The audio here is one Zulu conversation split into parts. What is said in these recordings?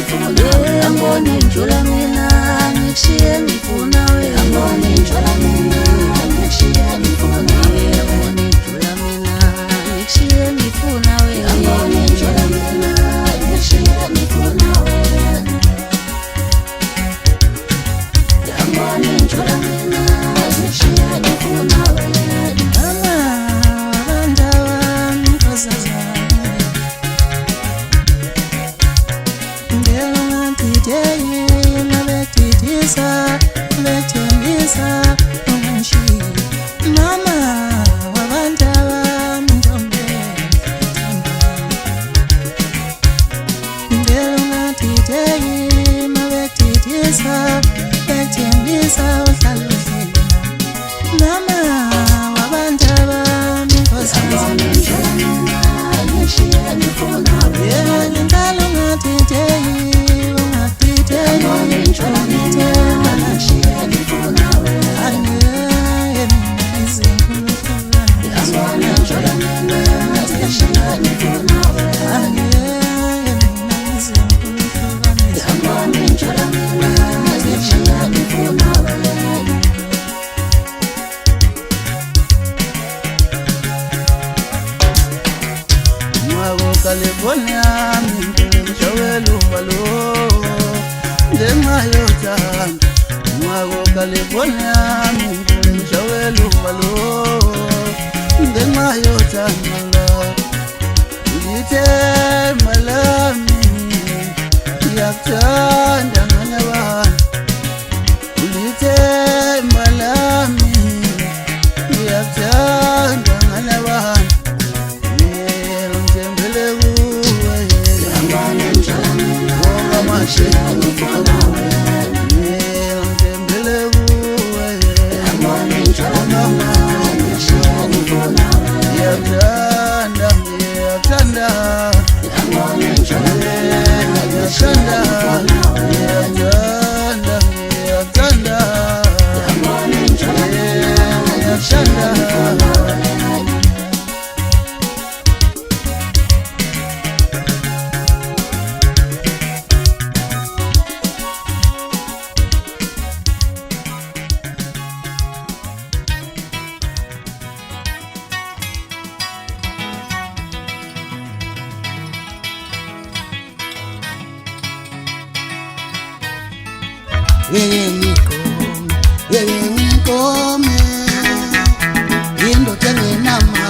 ngifuna angone njula mina ngikushiye ngifuna we angone njula mina ngikushiye ngifuna we angone njula mina ngikushiye ngifuna we angone njula mina ngikushiye ngifuna we angone njula mina ngikushiye ngifuna we California, Joelu Balo, de Mayotan, Nuevo California, Joelu Balo, de Mayotan, Dite Malami, Yaktan, Danganawan, Dite Malami, Yaktan, Danganawan. Ngikome indoda engenama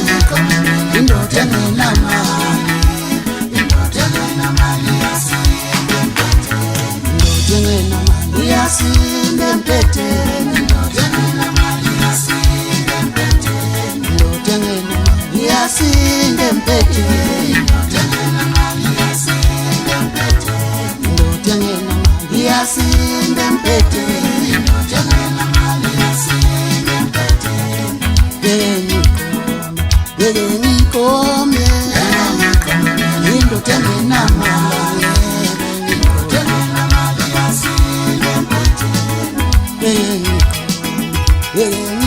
ngikome indoda engenama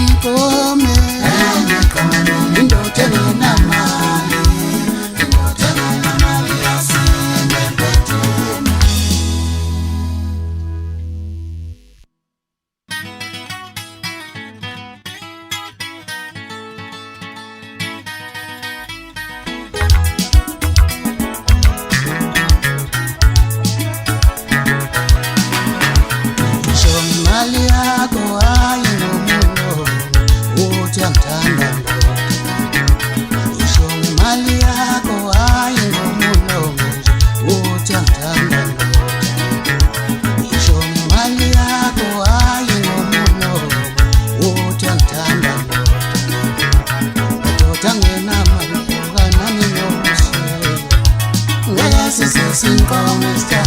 ngikome indoda engenama sisesinkome star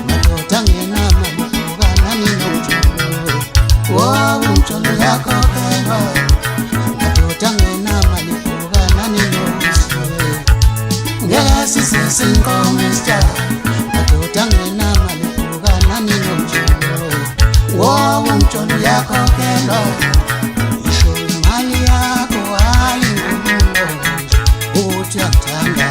madoda ngenamali hlukana ninojolo umjolo yakhokhelwa madoda ngenamali hlukana ninojolo ngeke sisesinkome star madoda ngenamali hlukana ninojolo umjolo yakhokhelwa isho imali yakho hayi ngumulo uthi akuthanda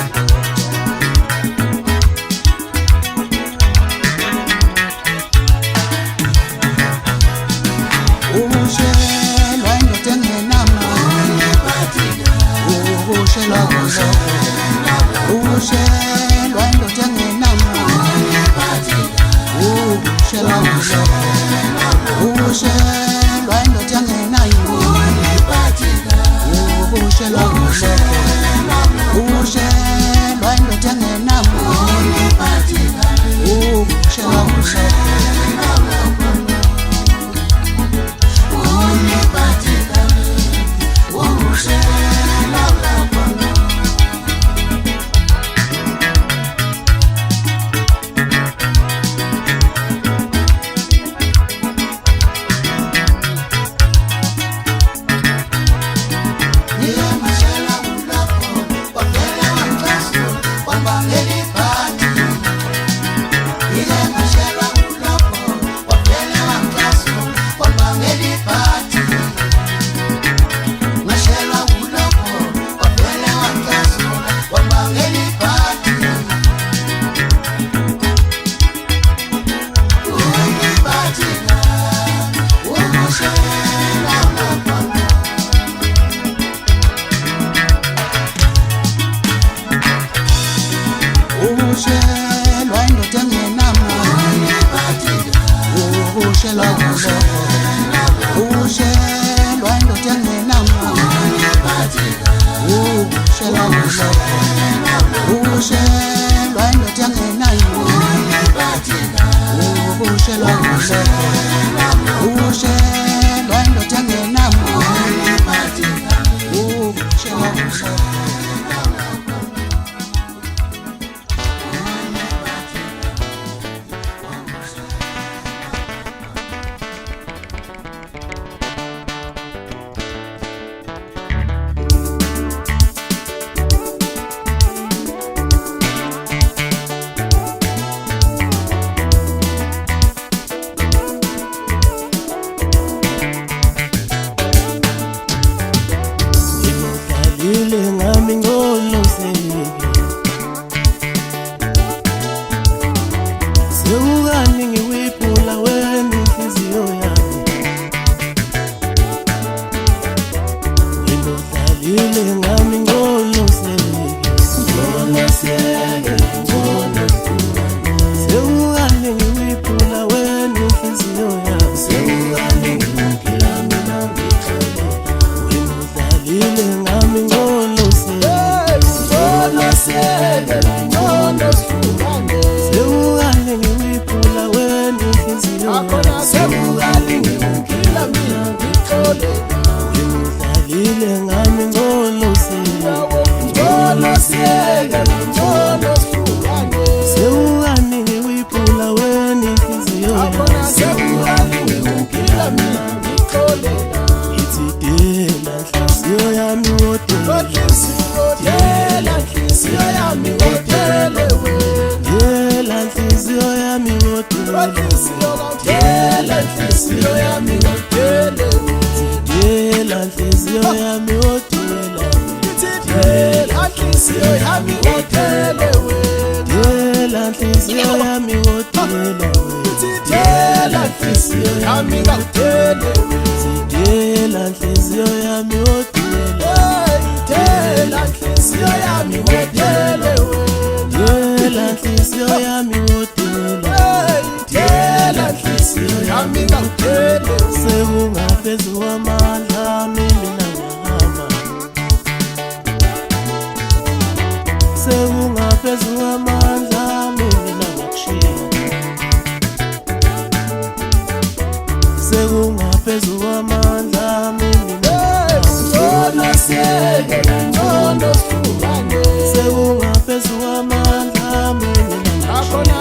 Según a peso amanda,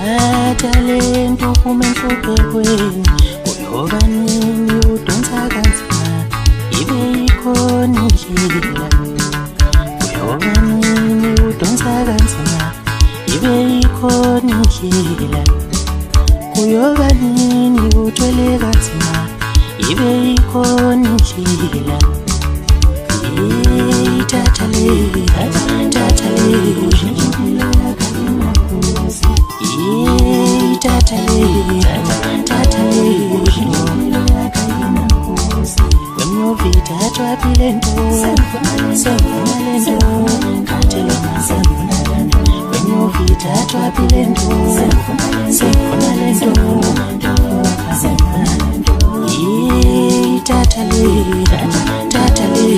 tata lento uphume enhluphekweni. Kuyoba nini udonsa kanzima ibe ikhona indlela. Kuyoba nini udonsa kanzima ibe ikhona indlela. Kuyoba nini uthwele kanzima ibe ikhona indlela. Tata le, tata le, tata le, tata le. Wemnyovita atwapile nto, sefuna lento, katelo masefuna. Wemnyovita atwapile nto, sefuna lento, tata le, tata le.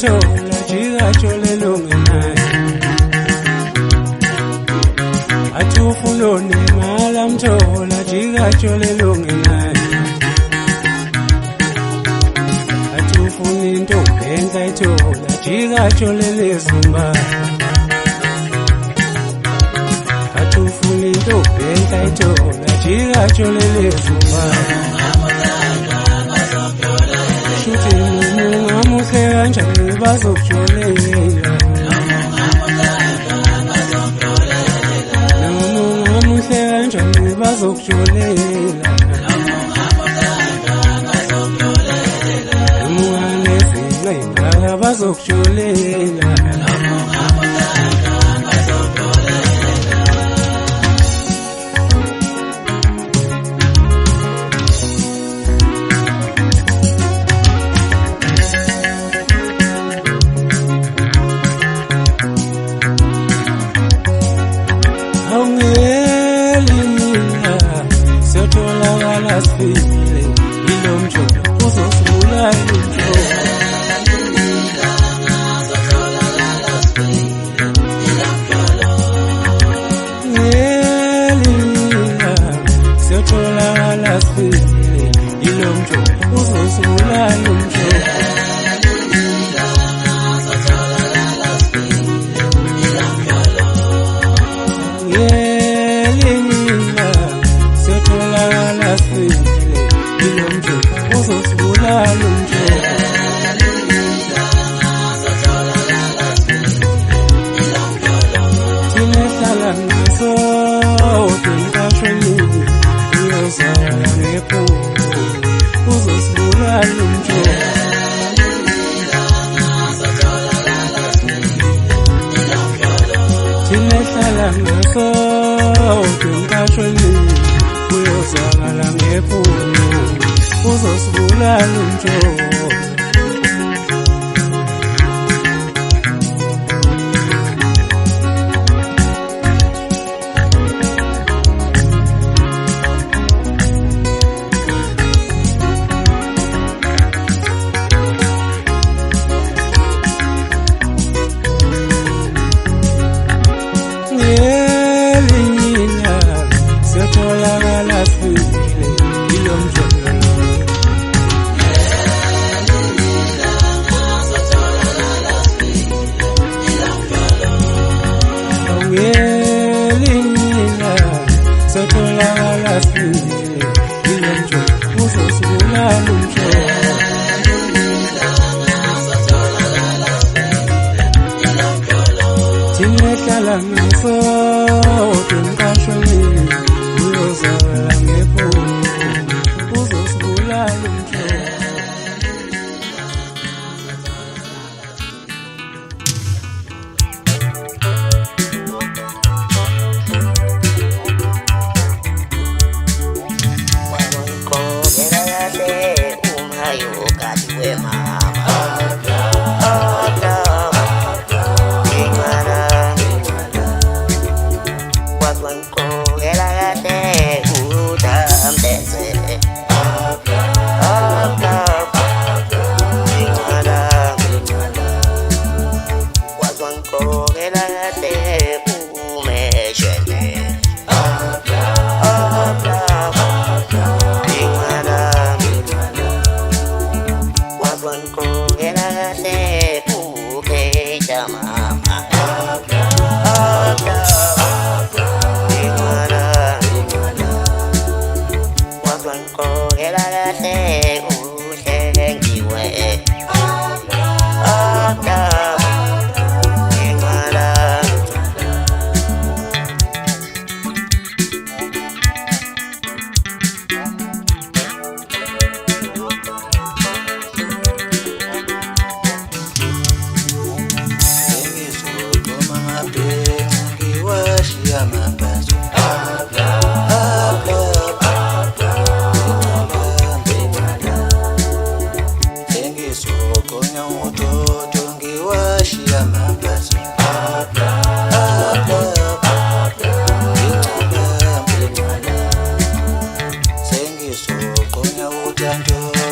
mthola jika jolelo ngenayo atufulone mala mthola jika jolelo ngenayo atufuni into benza ithola jika jolele zumba atufuni into benza ithola jika jolele zumba shuthi mungamuhle kanjani bazokujolela mungamuhle kanjani bazokujolela munganezinqinga bazokujolela Sifile ilo mjolo uzosibulala umjolo ngelinga siyotholakala sifile ilo mjolo uzosibulala umjolo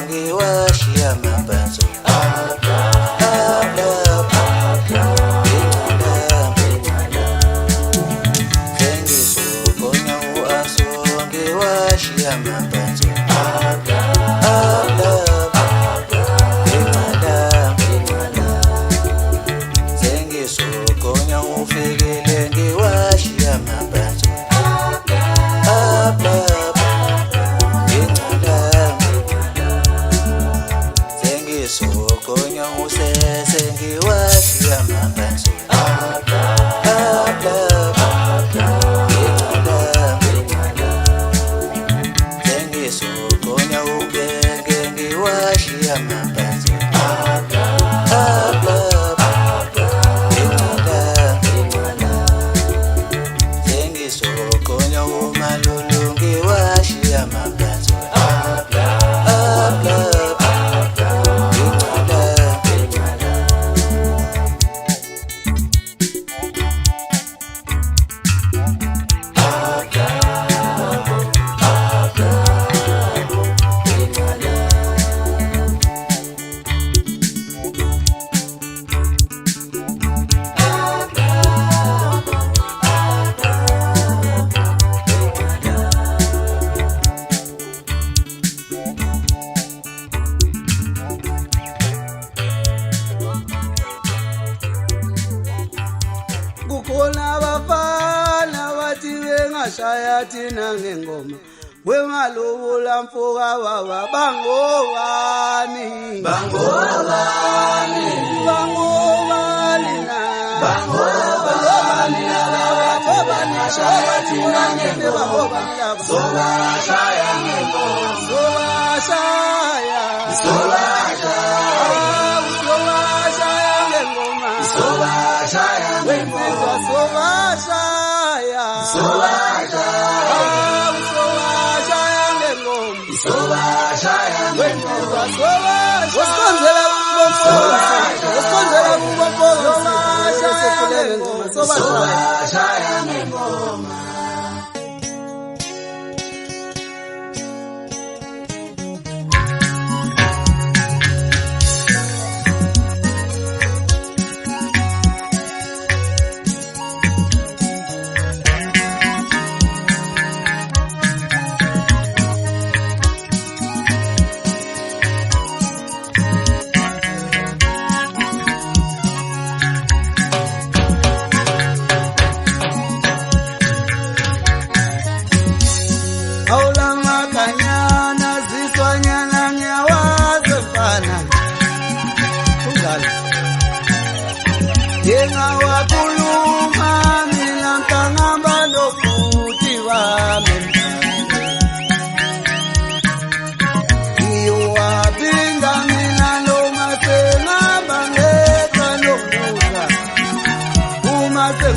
Ngiwashiya mabanzo usese ngiwashiya mabanzo sengisokonya ubenge ngiwashiya mabanzo sengisokonya umalulu ngiwashiya mabanzo kukhona bafana bathi bengashaya thina ngengoma wengalubula mfoka baba bangobani na bangobani na bangobani shaya thina ngengoma sobashaya ngengoma sobashaya ngengoma sobashaya ngengoma Uma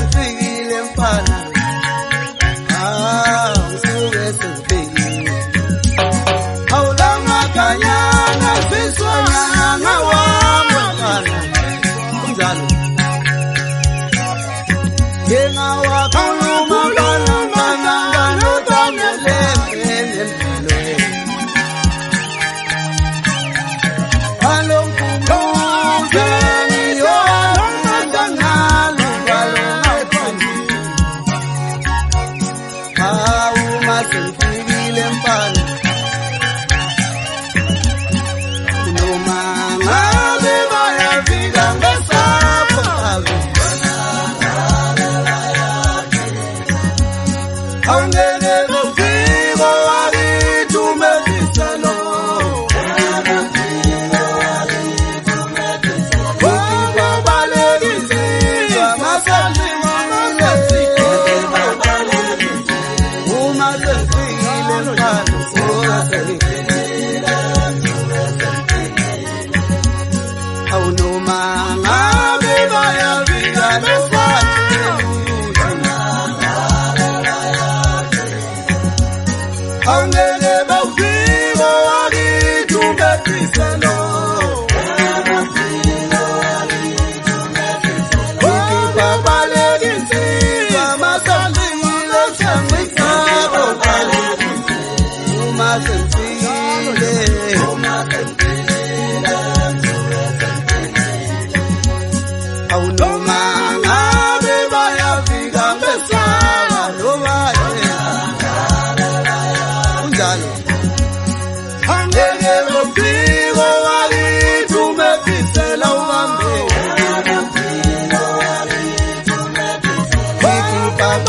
sensile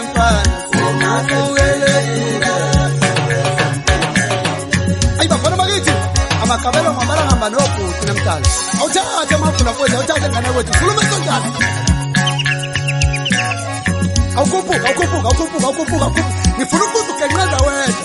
mfana, uma sensile awuthathe amabhula kwethu awuthathe ngane wethu khuluma sonjani awukhuphuka ngifuna ukuza ugenqeza wethu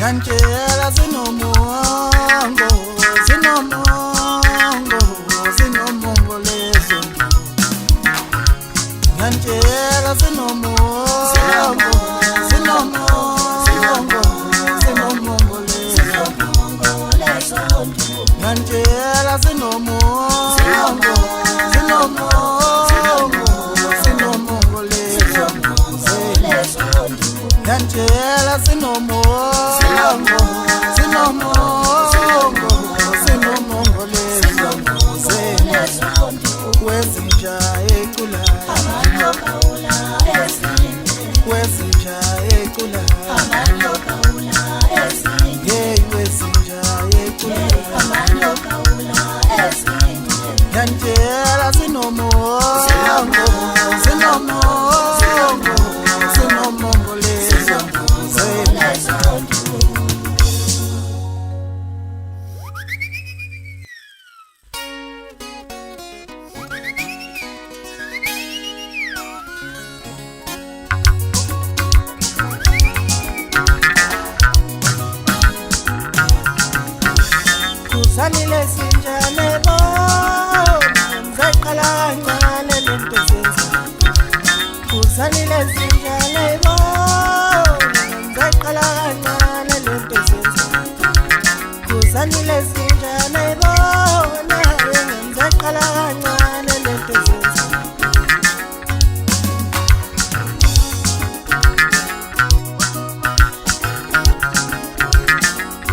Ngantshela zinomongo, zinomongo, zinomongo lezo. Ngantshela zinomongo, zinomongo, zinomongo lezo. Ngantshela zinomongo, zinomongo, zinomongo lezo. Ngantshela zinomongo, zinomongo, zinomongo lezo. Wezinja eculayo, wezinja eculayo, hey wezinja eculayo. Ngantshela zinomongo, zinomongo, zinomongo lezo. Kuzanile sinjane bona ngizacala kancane lento ezenzayo. Kuzanile sinjane bona ngizacala kancane lento ezenzayo. Kuzanile sinjane bona ngizacala kancane lento ezenzayo.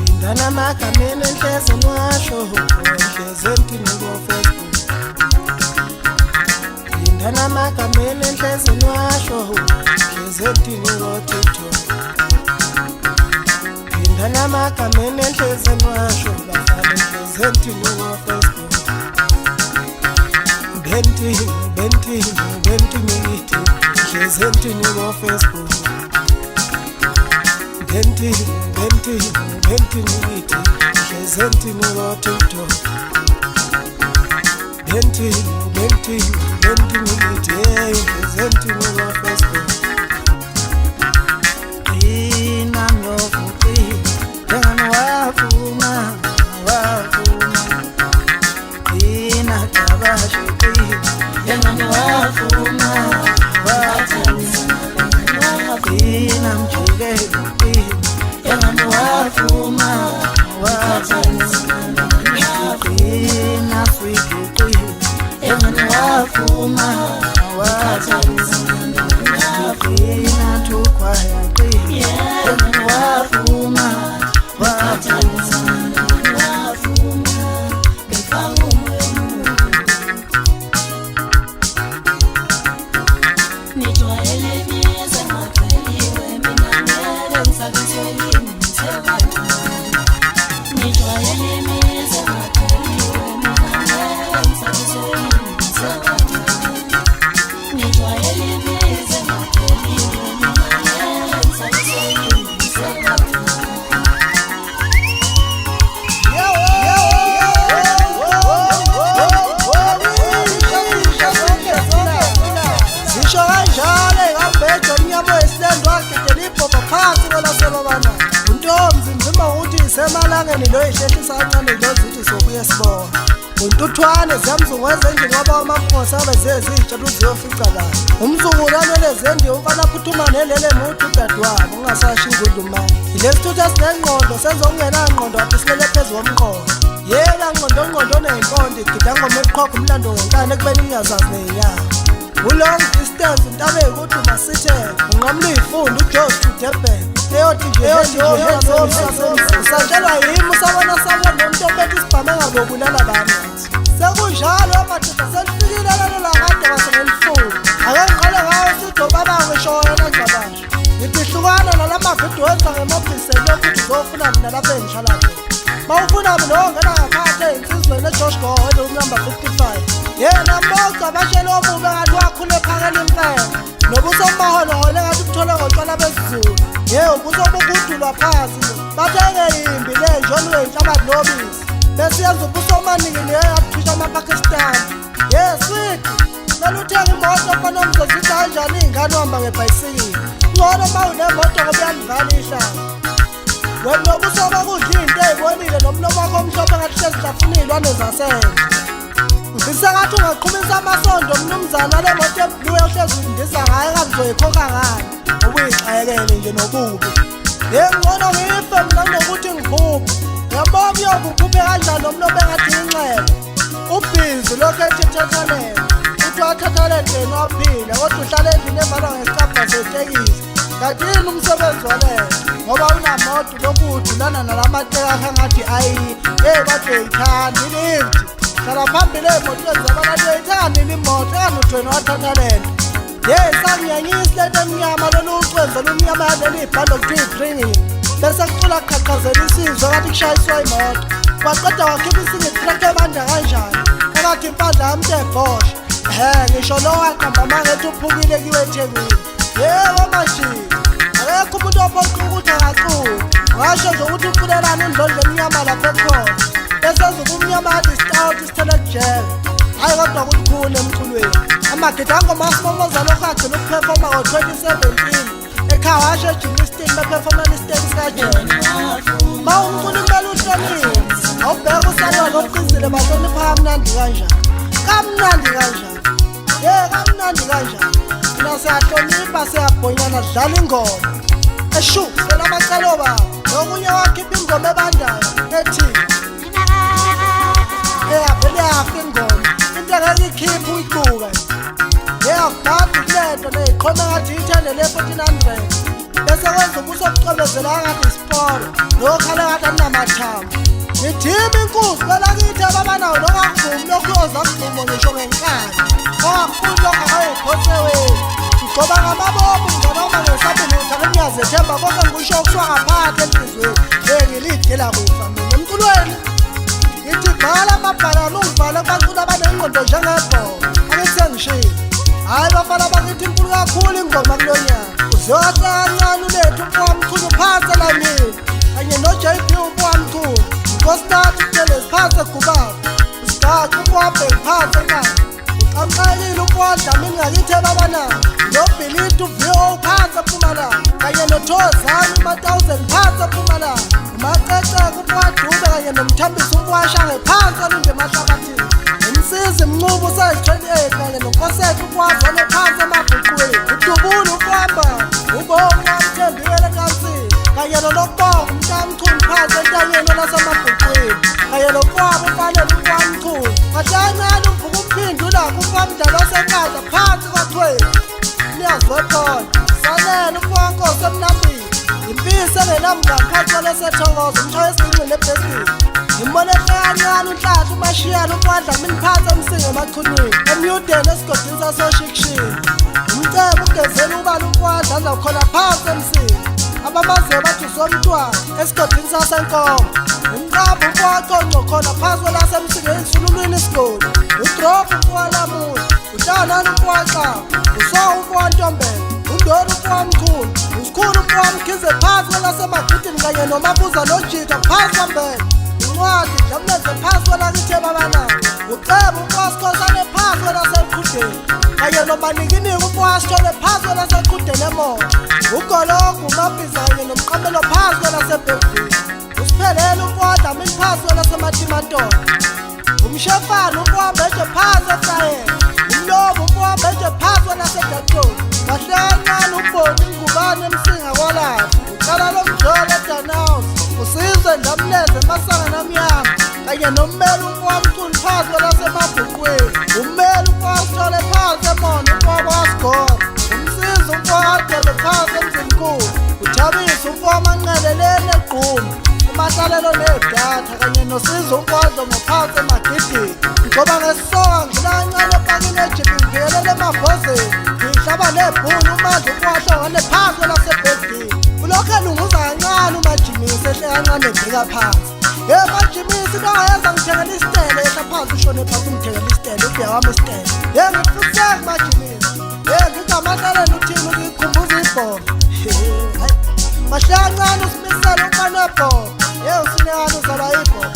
Indana makamene nhleze nwasho, nhleze ntini ngo Facebook. Indana makamene nhleze nwasho, nhleze ntini ngo TikTok. Indana makamene nhleze nwasho, bafana nhleze ntini ngo Facebook. Bentini ngithi, nhleze ntini ngo Facebook. Bentini ngithi, nhleze ntini ngo TikTok. Bentini ngithi, nhleze ntini ngo Facebook. Qina myovuqi, yengane wavuma. Qina tabashe qi, yengane wavuma. Qina mjikelo qi, yengane wavuma. Qina swiki qi, yengane wavuma. Qina thukhwaya qi, yengane wavuma. Semalangeni lo ihlehlisa kancane lo zithi sokuye sibona. Untuthwane ziyamzungweza endlini ngoba amakhosi abezezitsha luziyofica la. Umzukulwane lezendi umfana phuthuma nelele muthi udadewabo ungasasho ingudumane. Ilesithutha sinengqondo sezokungena ngqondo wathi silele phezu komqondo. Yela ngqondo nenkondo igida ngoma eqhokha umlando ngenkani ekubeni ngiyazazi nezinyanga. Long distance intabe ukuthi masithe unqamla ifunda uJoe to Durban. Eyothi nje usanjelwa yimi usabona nomuntu ophethe isibhame ngabobulala bami. Sekunjalo amadoda selifikile lelo la kade wasengelifuna. Ake ngiqale ngayo sithi baba ngisho yena ngcabasho. Ngithi hlukana nalamavidiyo wenza ngemabhiseni yokuthi uzofuna mina lapha engishala khona. Mawufuna mina ongena ngaphandle insizweni eJosh Gohole number 55. Yena mbonga abashelo obume ngathi wakhule phakela impela. Nobusomaholo hole ngathi kuthola ngotshwala besizulu. Ubusomukudulwa phansi. Bathenge imbi le John Wayne Hlabathi nobisi. Besiyenza ubusomaniki neyathusha amaPakistan. Sweet. Mele uthenga imoto khona umzozisa kanjani ingane uhamba ngebhayisikili. Ngcono uma unemoto ngoba uyanivala ihlanga. wena ubusoba kudla into ezibonile nomlomo wakho omhlophe ngathi sezihlafunilwane zasendle ngisengathi ungaqhumisa amasondo mnumzana le moto eblue ohlezi undisa ngayo kangizoyikhokha ngani ubuyixhayekele nje nobubi ngcono ngife mina kunokuthi ngiphuphe yabona uyokukhuphe kanjani nomlomo engathi inxele ubhizi lokho ethethathalele uthi wathathalele yena waphila kodwa uhlala endlini evalwa ngesikabha setekisi kanti yini umsebenzi walelo ngoba unamoto lokuthi lana nalamateka akhe ngathi ayi kodwa uyithanda ilifti hlala phambili ey'motweni zabantu uyithanda imoto enganuthweni wathathalele sangiyanyisi lento emnyama lolu ucwenzo lumnyama yaleli ibhande okuthiwa i-bringing bese kucula kuqhaqhazela isizwe kathi kushayiswa imoto waqeda wakhipha isingitrak ebanda kanjani ekathi impandla yamntu ebhosha ngisho lo waqamba mangethi uphukile kiwe eThekwini yebo majini akekho umuntu ophoqa ukuthi angacula ngasho nje ukuthi uculelani indlondlo emnyama lapho ekhona besenza ubumnyama yathi stout isithele kujele hayi kodwa kulikhulu emculweni amagidi angomasimomoza lokhu agcina ukuphefoma ngo-2017 ekhaya washo ejimistin bephefomela isiteki sikajele ma umculi kumele uhlonile awubheka usalwa lokuqizile bahlonipha kamnandi kanjani kamnandi kanjani kamnandi kanjani thina siyahlonipha siyabhonyana sidlala ingoma eshu sela amacelo baba nokunye wakhipha ingoma ebandayo ethi vele yafa ingoma into engeke ikhiphe uyiquka yakudada kulento neyiqhoma ngathi iyithende le-1400 bese kwenza ubuso obucobezela ngathi isiporo lokhala ngathi aninamathambo ngithimba inkuzi kwelakithi ababanawo nokakuvumi lokhu yoza kuvumo ngisho ngenkani ongakufuni lokhu akayiphotseweni ngigcoba ngamabobu nganoma ngesabunutha ngimyazethemba konke ngisho kuswa ngaphathi enhlizweni ngilidela kufa mina emculweni ngithi bhala amabhalana ungibhale kubaculi abanengqondo njengebhola angithi sengishile hayi bafana bakithi inkulu kakhulu ingoma kulo nyaka uziyotha kancane ulethu umpowamkhulu uphansi elamini kanye no-JP umpowamkhulu nkosinathi utelezi phansi egubaba usigaqi umpowabheki phansi enkani uqamqekile umpowadlamini ngakithi ebabanayo nobhilidi uVO phansi eMpumalanga kanye noThozani uma-1000 phansi eMpumalanga umaceceka umpowadube kanye nomthambisi umpowashange phansi olunje emahlabathini umsizi mncubo useyi-28 kanye nonkosethu umpowazane phansi emabhuqweni udubule umpowamba ubomwamthembiyele kansini kanye nolobonga umntamchunu phansi entanyeni olasemabhuqweni kanye nompowabo ufanele umpowamchunu kahlancane uvuka umphindi ulakho umpamdala osenkandla phansi kwathweni niyazwekhona sanele umpowankosi emnambini impisi engenamngani phansi kwalesethokoza umshaye esinqini nebhesini ngimbone kancane unhlahla umashiyana umpowandlamini phansi emsinga emachunwini emyudeni esigodini sasoshikishini umcebo ugezela ubala umpowandla khona phansi emsinga abamaziyo bathi usomntwana esigodini sasenkongo umqaba umpowaconco khona phansi kwelasemsinga ey'sululwini isigodi udrop umpowalamula uhlanani umpowaqaba usowa umpowantombela undori umpowamkhulu usikhulu umpowamkhize phansi kwelasemagidini kanye nomabuza nojika phansi kwambele incwadi dlamleze phansi kwelakithi ebabanayo uceba umpowasikhosane phansi kwelaseqhudeni kanye nobanikiniku umpowasithole phansi kwelaseqhudeni emoto ugologo umabhiza kanye nomqamelo phansi kwelasebhevini usiphelele umpowadlamini phansi kwelasematimatolo umshefana umpowambeje phansi eflayela umlobo umpowambeje phansi kwelasedatoni kahlancane umboni ingubane emsinga kwalapho ucala lomjolo edanawusi usizwe ndamleze emasanga namnyama kanye nommeli umpowamculu phansi kwelasemabhuqweni ummeli umpowasithole phansi emona umpowabwasigora umsizi umpowakadebe phansi emzimkhulu uthabise umpowamanqeleleni egquma umahlalelo nedatha kanye nosizo umpowandlomo phansi emagidini ngoba ngesisoka ngilakancane epakini ejiki ngiyelela emabhozeni ngihlaba nebhunu umandla umpowahlongane phansi kwelasebhedini ulokhu elunguza kancane umajimisi ehle kancane ebheka phansi majimisi into angayenza ngithengela isitele ehla phansi ushone phansi ngithengela isitele ubhiya wami isitele ngifuseke majimisi ngingamahlalela uthini ukuyikhumbuza ibhola mahle kancane usimisele umfana webhola usinekane uzaba ibhola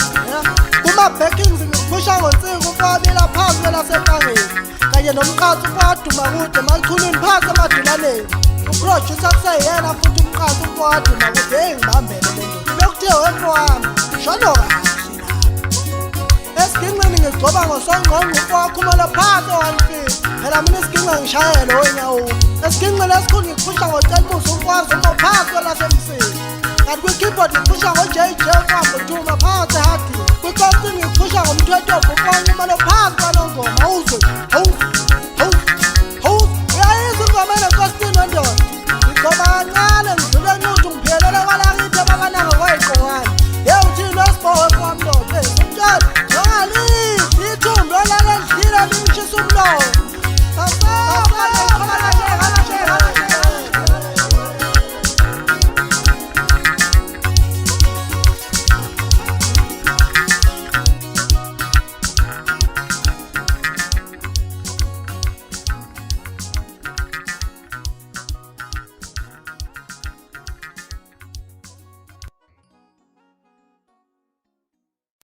kuma-backings ngiphusha ngonsinga umpowabila phansi kwelasempangeni kanye nomqansi umpowaduma kude emachunwini phansi emadulaneni uproducer kuseyena futhi umqansi umpowaduma kude ngibambele le nto lokuthe wemfo wami shono kahle la esigingqini ngigcoba ngosongqongqo wakhumela phansi owanifini phela mina isigingqa ngishayele wenyawo esigingqini esikhulu ngiphusha ngocebuso ukwazi uma phansi kwelasemsini kanti kwi-keyboard ngiphusha ngo-JJ kwambo Duma phansi hadi kwikonsi ngiphusha ngomthwetho ubufanye imalo phansi kwalo ngoma uzwe